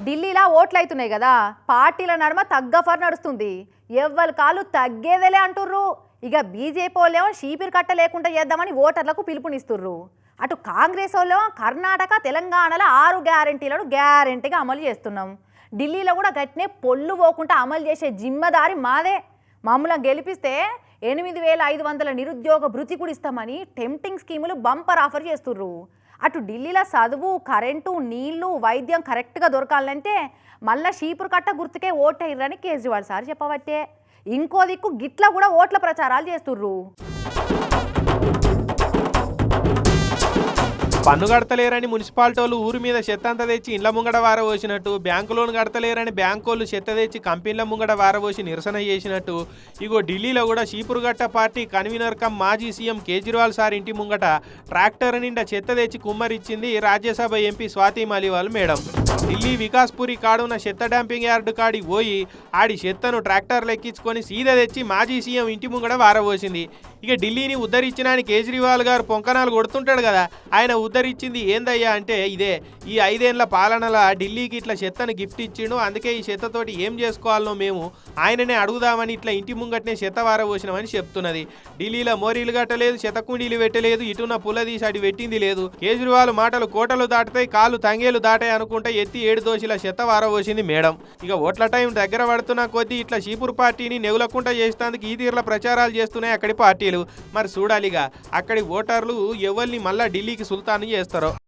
ఢిల్లీలో ఓట్లు అవుతున్నాయి కదా, పార్టీల నడుమ తగ్గఫర్ నడుస్తుంది. ఎవ్వరు కాలు తగ్గేదేలే అంటుర్రు. ఇక బీజేపీ వాళ్ళేమో షీపిరి కట్ట లేకుండా చేద్దామని ఓటర్లకు పిలుపునిస్తుర్రు. అటు కాంగ్రెస్ వాళ్ళు కర్ణాటక తెలంగాణలో 6 గ్యారెంటీలను గ్యారెంటీగా అమలు చేస్తున్నాం. ఢిల్లీలో కూడా గట్టినే పొల్లు పోకుండా అమలు చేసే జిమ్మదారి మాదే. మమ్మల్ని గెలిపిస్తే 8,500 నిరుద్యోగ భృతి కూడా ఇస్తామని టెంప్టింగ్ స్కీములు బంపర్ ఆఫర్ చేస్తుర్రు. అటు ఢిల్లీలో చదువు, కరెంటు, నీళ్లు, వైద్యం కరెక్ట్గా దొరకాలంటే మళ్ళా షీపురు కట్ట గుర్తుకే ఓటేయరని కేజ్రీవాల్ సార్ చెప్పబట్టే. ఇంకో దిక్కు గిట్ల కూడా ఓట్ల ప్రచారాలు చేస్తుర్రు. పన్ను కడతలేరని మున్సిపాలిటీలు ఊరి మీద చెత్త అంతా తెచ్చి ఇండ్ల ముంగడ వారబోసినట్టు, బ్యాంకు లోన్ కడతలేరని బ్యాంకోళ్ళు చెత్త తెచ్చి కంపెనీల ముంగడ వారబోసి నిరసన చేసినట్టు, ఇగో ఢిల్లీలో కూడా షీపురుగట్ట పార్టీ కన్వీనర్ కమ్ మాజీ సీఎం కేజ్రీవాల్ సార్ ఇంటి ముంగట ట్రాక్టర్ నిండా చెత్త తెచ్చి కుమ్మరిచ్చింది రాజ్యసభ ఎంపీ స్వాతి మాలివాల్ మేడం. ఢిల్లీ వికాస్పురి కాడున్న చెత్త డంపింగ్ యార్డు కాడికి పోయి ఆడి చెత్తను ట్రాక్టర్లు ఎక్కించుకొని సీదా తెచ్చి మాజీ సీఎం ఇంటి ముంగడ వారబోసింది. ఇక ఢిల్లీని ఉద్ధరించిన కేజ్రీవాల్ గారు పొంకనాలు కొడుతుంటాడు కదా, ఆయన ఉద్ధరించింది ఏందయ్యా అంటే ఇదే. ఈ 5 ఏళ్ల పాలనల ఢిల్లీకి ఇట్లా చెత్తను గిఫ్ట్ ఇచ్చిండు, అందుకే ఈ చెత్తతోటి ఏం చేసుకోవాలనో మేము ఆయననే అడుగుదామని ఇట్లా ఇంటి ముంగటనే చెత్త వారబోసినామని చెప్తున్నది. ఢిల్లీలో మోరీలు కట్టలేదు, చెత్తకుండీలు పెట్టలేదు, ఇటున్న పుల్లదీసి అడి పెట్టింది లేదు. కేజ్రీవాల్ మాటలు కోటలు దాటుతాయి, కాళ్ళు తంగేలు దాటాయి అనుకుంటే ఎత్తి 7 దోశల చెత్త వారబోసింది మేడం. ఇక ఓట్ల టైం దగ్గర పడుతున్న కొద్దీ ఇట్లా షీపూర్ పార్టీని నెగులకుండా చేసేందుకు ఈ తీరుల ప్రచారాలు చేస్తున్నాయి అక్కడి పార్టీలు. మరి చూడాలిగా అక్కడి ఓటర్లు ఎవరిని మళ్ళా ఢిల్లీకి సుల్తాన్ చేస్తారో.